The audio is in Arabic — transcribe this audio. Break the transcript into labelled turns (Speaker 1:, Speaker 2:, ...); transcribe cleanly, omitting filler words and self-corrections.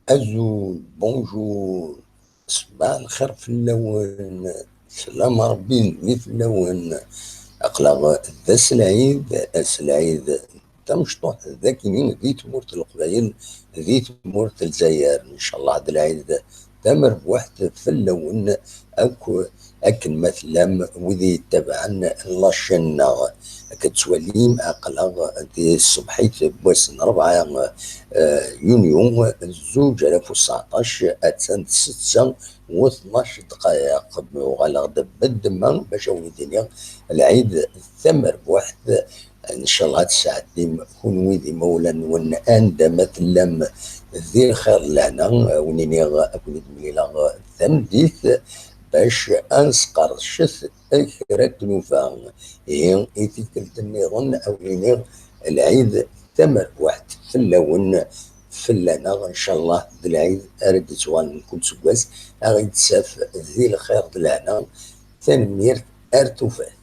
Speaker 1: أزول بونجور، صباح الخير في اللون، سلام ربي نزيد في اللون. أقلق ذا سلعيد سلعيد، تا مشطوح ذاك يمين ذي تمورة القبايل، ذي تمورة الجزائر إن شاء الله هذا العيد تامر بواحد في اللون. أكو أكن مثلا وذي تبعا لاشنا كتوليم أقلق ذي الصبحيت بوسن 4 يونيو زوج 2019 أتسنت 6 و12 دقائق، وغالا غدا بالدماغ باش وليديني العيد الثمر بواحد ان شاء الله هاد الساعه ديما كون ويدي مولا ون اندم تلم ذي الخير لنا ونيني اكون مليلا ثمديت باش انسقر شث اكرات نوفا هي ايتيكلت النظام او العيد ثمر واحد في اللون فلانا ان شاء الله ذي العيد ارد سوان من كل سواس اغيد ساف ذي الخير لنا تنمير ارتوفات.